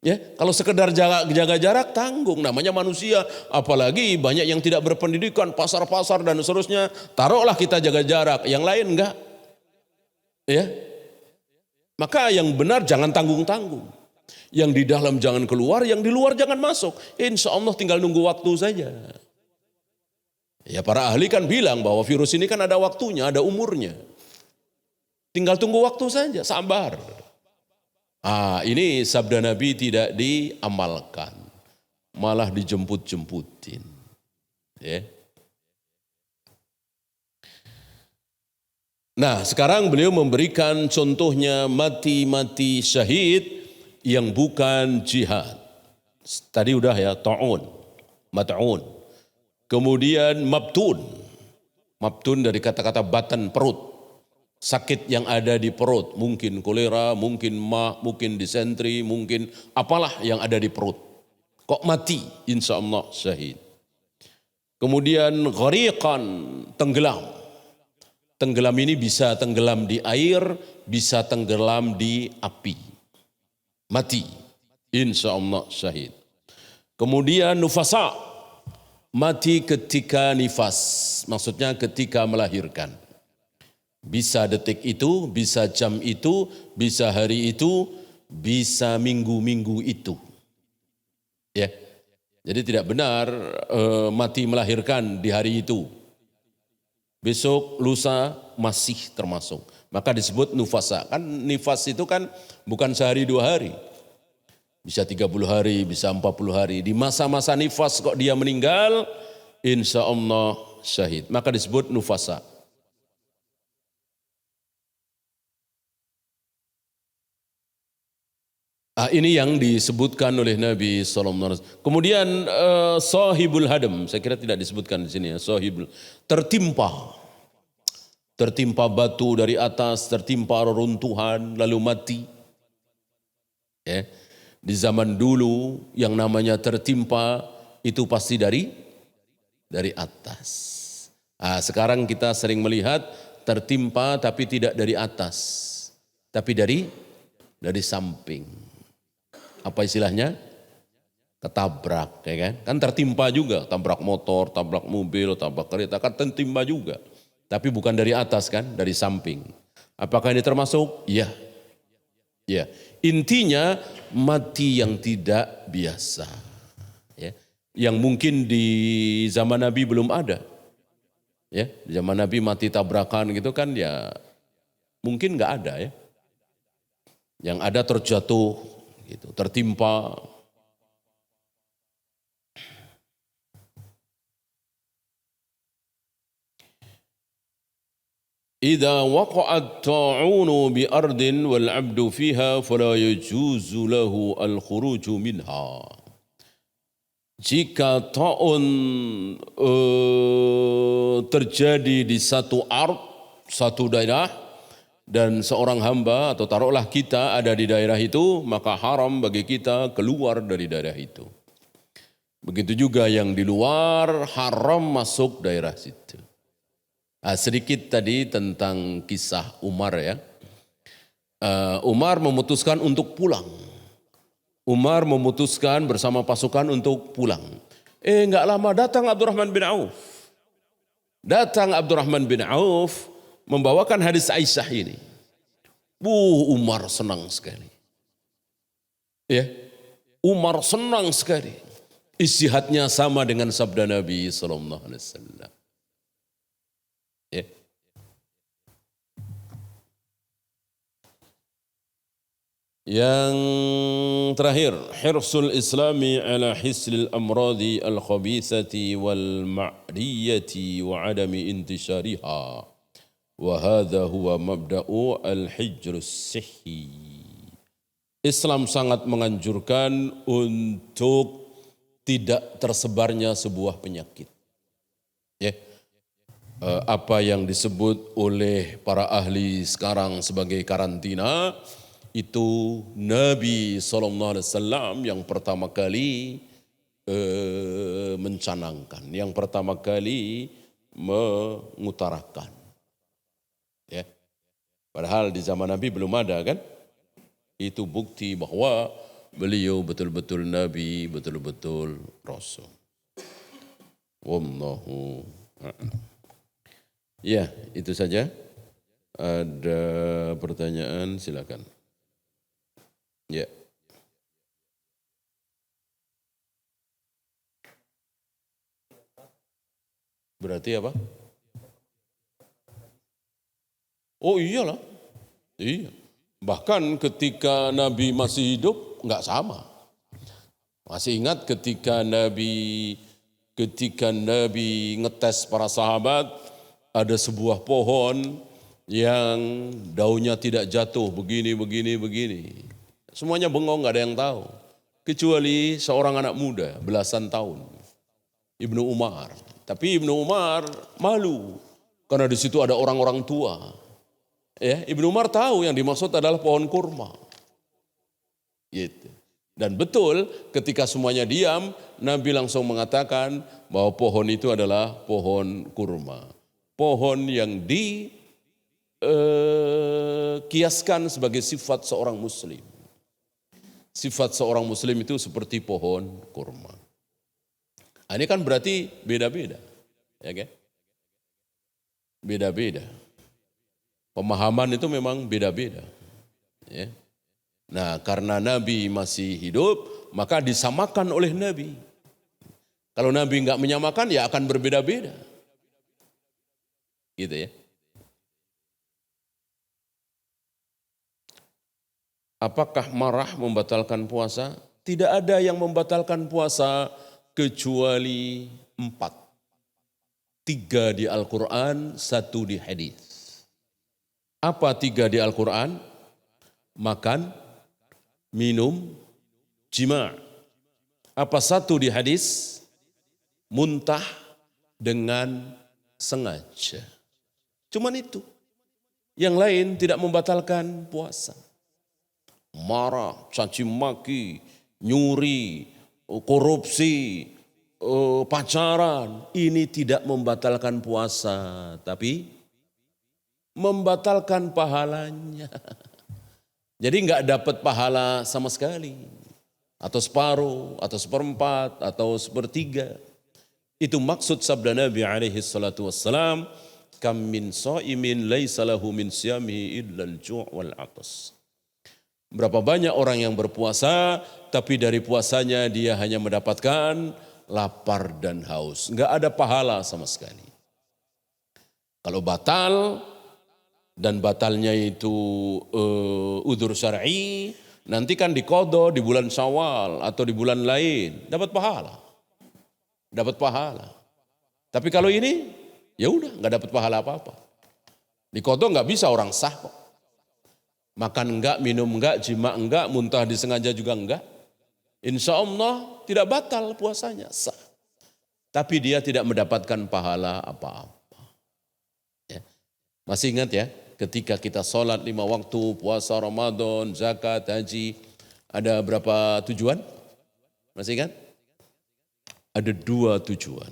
Ya, kalau sekedar jaga jarak tanggung, namanya manusia, apalagi banyak yang tidak berpendidikan, pasar-pasar dan seterusnya, taruhlah kita jaga jarak, yang lain enggak. Ya. Maka yang benar jangan tanggung-tanggung. Yang di dalam jangan keluar, yang di luar jangan masuk. Insya Allah tinggal nunggu waktu saja. Ya para ahli kan bilang bahwa virus ini kan ada waktunya, ada umurnya. Tinggal tunggu waktu saja, sabar. Ini sabda Nabi tidak diamalkan, malah dijemput-jemputin. Ya. Nah sekarang beliau memberikan contohnya mati syahid yang bukan jihad. Tadi udah ya, ta'un, mat'un. Kemudian mabtun. Mabtun dari kata-kata batan, perut. Sakit yang ada di perut, mungkin kolera, mungkin mungkin disentri, mungkin apalah yang ada di perut. Kok mati? Insya Allah syahid. Kemudian ghariqan, tenggelam. Tenggelam ini bisa tenggelam di air, bisa tenggelam di api. Mati. Insya Allah syahid. Kemudian nufasa. Mati ketika nifas, maksudnya ketika melahirkan. Bisa detik itu, bisa jam itu, bisa hari itu, bisa minggu-minggu itu. Ya. Jadi tidak benar mati melahirkan di hari itu. Besok, lusa masih termasuk. Maka disebut nufasa. Kan nifas itu kan bukan sehari 2 hari. Bisa 30 hari, bisa 40 hari. Di masa-masa nifas kok dia meninggal, insya Allah syahid. Maka disebut nufasa. Ini yang disebutkan oleh Nabi SAW. Kemudian sahibul hadam, saya kira tidak disebutkan di sini ya, sahibul, tertimpa batu dari atas, tertimpa reruntuhan lalu mati. Ya. Di zaman dulu yang namanya tertimpa itu pasti dari atas. Sekarang kita sering melihat tertimpa tapi tidak dari atas, tapi dari samping. Apa istilahnya? Ketabrak, ya kan? Kan tertimpa juga, tabrak motor, tabrak mobil, tabrak kereta, kan tertimpa juga. Tapi bukan dari atas kan, dari samping. Apakah ini termasuk? Iya. Ya. Intinya mati yang tidak biasa. Ya. Yang mungkin di zaman Nabi belum ada. Ya, di zaman Nabi mati tabrakan gitu kan ya mungkin nggak ada ya. Yang ada terjatuh gitu, tertimpa. Idza waqa'at ta'unu bi ardin wal 'abdu fiha fala yajuzu lahu al khuruju minha. Jika ta'un terjadi di satu ard, satu daerah, dan seorang hamba atau taruhlah kita ada di daerah itu, maka haram bagi kita keluar dari daerah itu. Begitu juga yang di luar haram masuk daerah situ. Sedikit tadi tentang kisah Umar ya. Umar memutuskan untuk pulang. Umar memutuskan bersama pasukan untuk pulang. Enggak lama datang Abdurrahman bin Auf. Datang Abdurrahman bin Auf membawakan hadis Aisyah ini. Umar senang sekali. Ya, Umar senang sekali. Istihadnya sama dengan sabda Nabi sallallahu alaihi wasallam. Ya. Yang terakhir, hirsul islami ala hislil amradi al-khabithati wal ma'riyati wa adami intishariha. Wa hadha huwa mabda'u al-hijrus sihhi. Islam sangat menganjurkan untuk tidak tersebarnya sebuah penyakit. Ya. Apa yang disebut oleh para ahli sekarang sebagai karantina, itu Nabi SAW yang pertama kali mencanangkan, yang pertama kali mengutarakan. Ya. Padahal di zaman Nabi belum ada kan? Itu bukti bahwa beliau betul-betul Nabi, betul-betul Rasul. Wallahu a'lam. Ya, itu saja. Ada pertanyaan, silakan. Ya. Berarti apa? Oh iyalah. Iya. Bahkan ketika Nabi masih hidup enggak sama. Masih ingat ketika Nabi ngetes para sahabat, ada sebuah pohon yang daunnya tidak jatuh begini. Semuanya bengong, enggak ada yang tahu. Kecuali seorang anak muda belasan tahun, Ibnu Umar. Tapi Ibnu Umar malu karena di situ ada orang-orang tua. Ya, Ibnu Umar tahu yang dimaksud adalah pohon kurma. Gitu. Dan betul ketika semuanya diam, Nabi langsung mengatakan bahwa pohon itu adalah pohon kurma. Pohon yang kiaskan sebagai sifat seorang muslim. Sifat seorang muslim itu seperti pohon kurma. Ini kan berarti beda-beda, ya kan? Beda-beda. Pemahaman itu memang beda-beda. Ya. Nah, karena Nabi masih hidup, maka disamakan oleh Nabi. Kalau Nabi enggak menyamakan, ya akan berbeda-beda. Gitu ya. Apakah marah membatalkan puasa? Tidak ada yang membatalkan puasa kecuali 4. 3 di Al-Quran, 1 di hadis. Apa 3 di Al-Quran? Makan, minum, jima'. Apa 1 di hadis? Muntah dengan sengaja. Cuman itu. Yang lain tidak membatalkan puasa. Marah, caci maki, nyuri, korupsi, pacaran, ini tidak membatalkan puasa, tapi membatalkan pahalanya. Jadi enggak dapat pahala sama sekali, atau separuh, atau seperempat, atau sepertiga. Itu maksud sabda Nabi alaihi salatu wassalam, kam min shaimin laisa lahu min siyamihi illa al-ju' wal 'atas. Berapa banyak orang yang berpuasa, tapi dari puasanya dia hanya mendapatkan lapar dan haus. Enggak ada pahala sama sekali. Kalau batal, dan batalnya itu udzur syar'i, nanti kan diqadha di bulan Syawal atau di bulan lain, dapat pahala. Dapat pahala. Tapi kalau ini, ya udah enggak dapat pahala apa-apa. Diqadha enggak bisa orang sah kok. Makan enggak, minum enggak, jima enggak, muntah disengaja juga enggak. Insya Allah tidak batal puasanya, sah. Tapi dia tidak mendapatkan pahala apa-apa. Ya. Masih ingat ya, ketika kita sholat 5 waktu, puasa Ramadan, zakat, haji, ada berapa tujuan? Masih ingat? Ada 2 tujuan.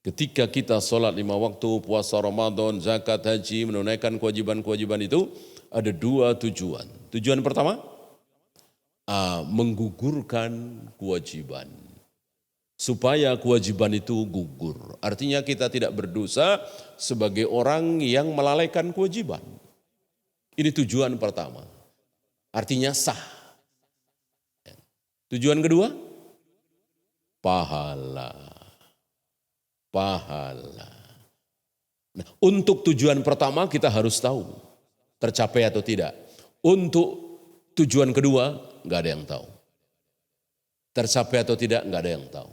Ketika kita sholat 5 waktu, puasa Ramadan, zakat, haji, menunaikan kewajiban-kewajiban itu, ada 2 tujuan. Tujuan pertama, menggugurkan kewajiban. Supaya kewajiban itu gugur. Artinya kita tidak berdosa sebagai orang yang melalaikan kewajiban. Ini tujuan pertama. Artinya sah. Tujuan kedua, pahala. Pahala. Nah, untuk tujuan pertama kita harus tahu tercapai atau tidak. Untuk tujuan kedua, enggak ada yang tahu. Tercapai atau tidak, enggak ada yang tahu.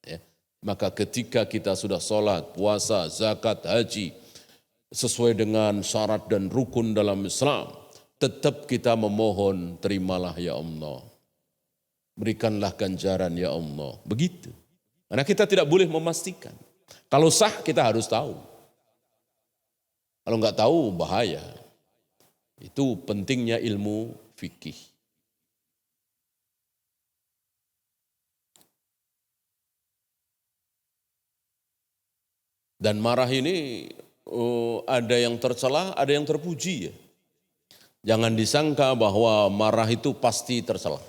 Ya. Maka ketika kita sudah sholat, puasa, zakat, haji, sesuai dengan syarat dan rukun dalam Islam, tetap kita memohon, terimalah ya Allah. Berikanlah ganjaran ya Allah. Begitu. Karena kita tidak boleh memastikan. Kalau sah kita harus tahu. Kalau enggak tahu bahaya. Itu pentingnya ilmu fikih. Dan marah ini ada yang tercela, ada yang terpuji ya. Jangan disangka bahwa marah itu pasti tercela.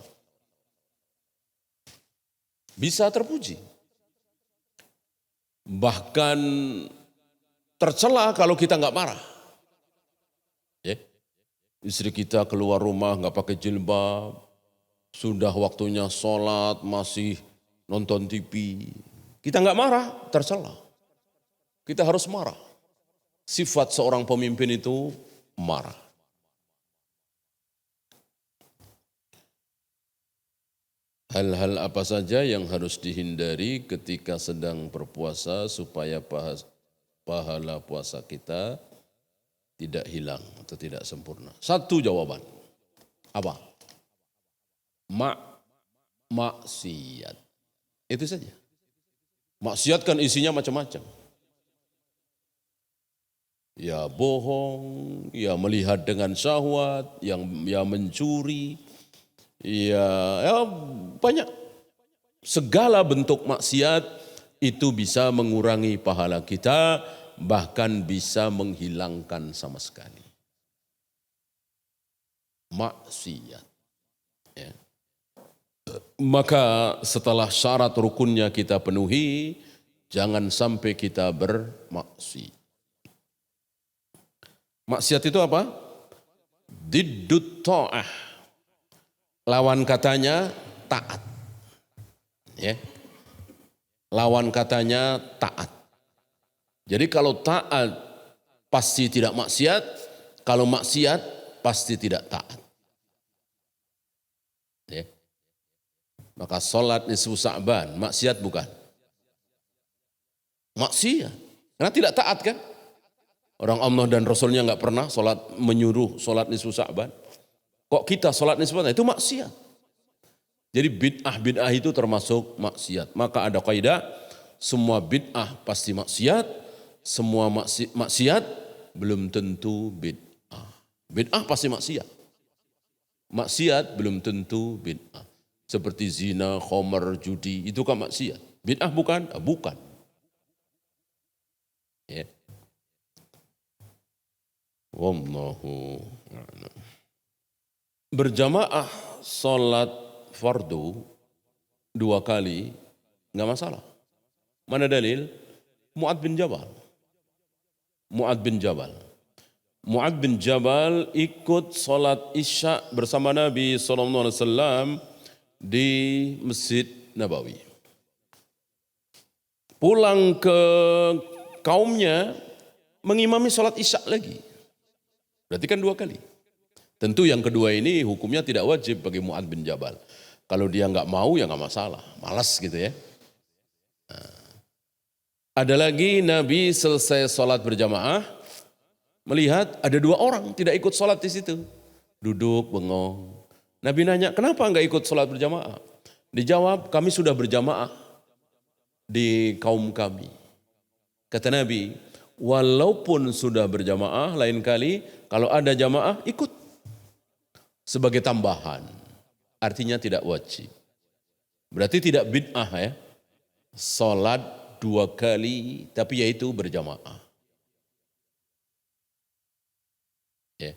Bisa terpuji. Bahkan tercela kalau kita enggak marah. Ya. Istri kita keluar rumah nggak pakai jilbab, sudah waktunya sholat masih nonton TV. Kita nggak marah, tercela. Kita harus marah. Sifat seorang pemimpin itu marah. Hal-hal apa saja yang harus dihindari ketika sedang berpuasa supaya pahala puasa kita tidak hilang atau tidak sempurna. 1 jawaban. Apa? Maksiat. Itu saja. Maksiat kan isinya macam-macam. Ya bohong, ya melihat dengan syahwat, ya mencuri, ya banyak. Segala bentuk maksiat itu bisa mengurangi pahala kita, bahkan bisa menghilangkan sama sekali. Maksiat. Ya. Maka setelah syarat rukunnya kita penuhi, jangan sampai kita bermaksiat. Maksiat itu apa? Diddut ta'ah. Lawan katanya taat. Ya. Lawan katanya taat. Jadi kalau taat pasti tidak maksiat, kalau maksiat pasti tidak taat. Ya. Maka sholat nisfu Sa'ban, maksiat bukan? Maksiat, karena tidak taat kan? Orang Allah dan Rasulnya nggak pernah menyuruh sholat nisfu Sa'ban. Kok kita sholat nisfu Sa'ban? Itu maksiat. Jadi bid'ah itu termasuk maksiat. Maka ada kaidah, semua bid'ah pasti maksiat, semua maksiat belum tentu bid'ah. Bid'ah pasti maksiat. Maksiat belum tentu bid'ah. Seperti zina, khamar, judi, itu kan maksiat. Bid'ah bukan? Bukan. Ya. Wallahu a'lam. Berjamaah salat fardu 2 kali enggak masalah. Mana dalil? Mu'ad bin Jabal. Mu'ad bin Jabal. Mu'ad bin Jabal ikut salat Isya bersama Nabi SAW di Masjid Nabawi. Pulang ke kaumnya mengimami salat Isya lagi. Berarti kan 2 kali. Tentu yang kedua ini hukumnya tidak wajib bagi Mu'ad bin Jabal. Kalau dia enggak mau ya enggak masalah. Malas gitu ya. Ada lagi Nabi selesai sholat berjamaah, melihat ada 2 orang tidak ikut sholat di situ. Duduk bengong. Nabi nanya, kenapa enggak ikut sholat berjamaah? Dijawab, kami sudah berjamaah di kaum kami. Kata Nabi, walaupun sudah berjamaah, lain kali kalau ada jamaah ikut. Sebagai tambahan, artinya tidak wajib. Berarti tidak bid'ah ya, sholat 2 kali, tapi yaitu berjamaah. Ya.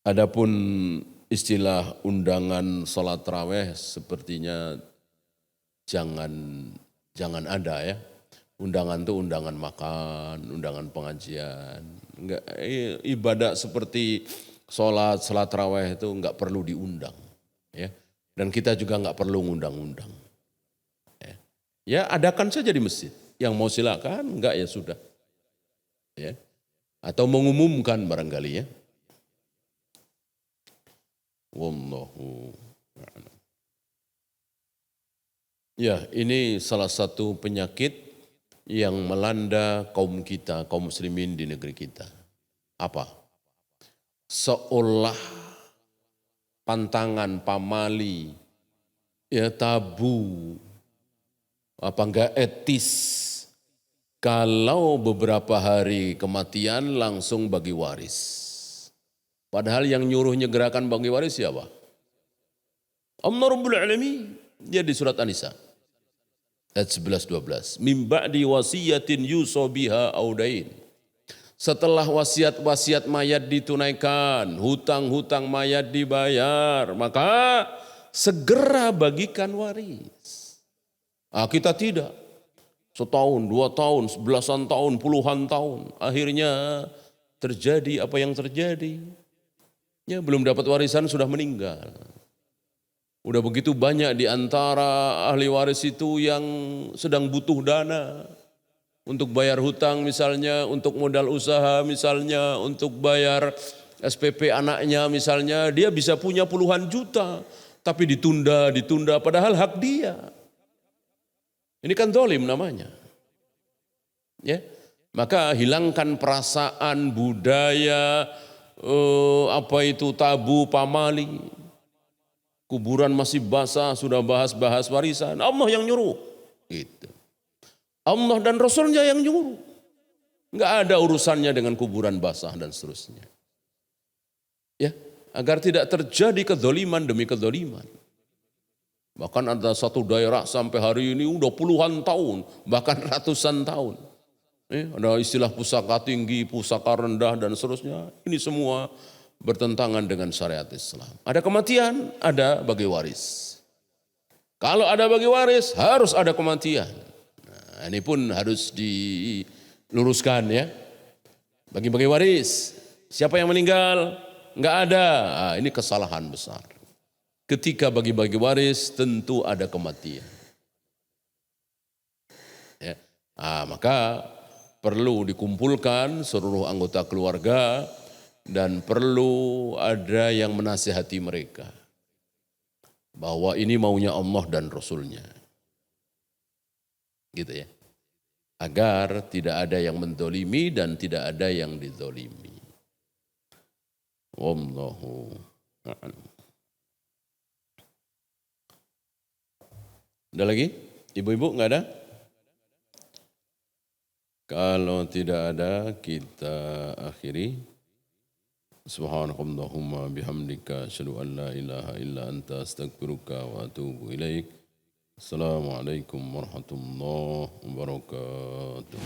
Adapun istilah undangan sholat tarawih sepertinya jangan ada ya. Undangan itu undangan makan, undangan pengajian. Enggak, ibadah seperti sholat tarawih itu enggak perlu diundang. Ya. Dan kita juga enggak perlu ngundang-undang. Ya adakan saja di masjid. Yang mau silakan, enggak ya sudah. Ya. Atau mengumumkan barangkali ya. Wallahu a'lam. Ya, ini salah satu penyakit yang melanda kaum kita, kaum muslimin di negeri kita. Apa? Seolah pantangan, pamali, ya tabu, apa enggak etis kalau beberapa hari kematian langsung bagi waris. Padahal yang nyuruh nyegerakan bagi waris siapa? Allah Rabbul Alamin. Dia di surat An-Nisa ayat 11-12. Min ba'di wasiyatin yuso biha audain. Setelah wasiat-wasiat mayat ditunaikan, hutang-hutang mayat dibayar, maka segera bagikan waris. Kita tidak. Setahun, 2 tahun, belasan tahun, puluhan tahun. Akhirnya terjadi apa yang terjadi. Ya, belum dapat warisan sudah meninggal. Udah begitu banyak di antara ahli waris itu yang sedang butuh dana. Untuk bayar hutang misalnya, untuk modal usaha misalnya, untuk bayar SPP anaknya misalnya. Dia bisa punya puluhan juta, tapi ditunda, padahal hak dia. Ini kan zalim namanya. Ya, maka hilangkan perasaan budaya apa itu tabu pamali. Kuburan masih basah sudah bahas-bahas warisan. Allah yang nyuruh. Gitu. Allah dan Rasulnya yang nyuruh. Enggak ada urusannya dengan kuburan basah dan seterusnya. Ya, agar tidak terjadi kedzaliman demi kedzaliman. Bahkan ada satu daerah sampai hari ini udah puluhan tahun, bahkan ratusan tahun. Ada istilah pusaka tinggi, pusaka rendah dan seterusnya. Ini semua bertentangan dengan syariat Islam. Ada kematian, ada bagi waris. Kalau ada bagi waris, harus ada kematian. Nah, ini pun harus diluruskan ya. Bagi-bagi waris, siapa yang meninggal? Enggak ada. Nah, ini kesalahan besar. Ketika bagi-bagi waris, tentu ada kematian. Ya. Nah, maka perlu dikumpulkan seluruh anggota keluarga dan perlu ada yang menasihati mereka. Bahwa ini maunya Allah dan Rasulnya. Gitu ya. Agar tidak ada yang mendolimi dan tidak ada yang didolimi. Wallahu a'lam. Ada lagi? Ibu-ibu enggak ada? Kalau tidak ada kita akhiri. Subhanakallahumma bihamdika asyhadu an la ilaha illa anta astaghfiruka wa atubu ilaik. Assalamualaikum warahmatullahi wabarakatuh.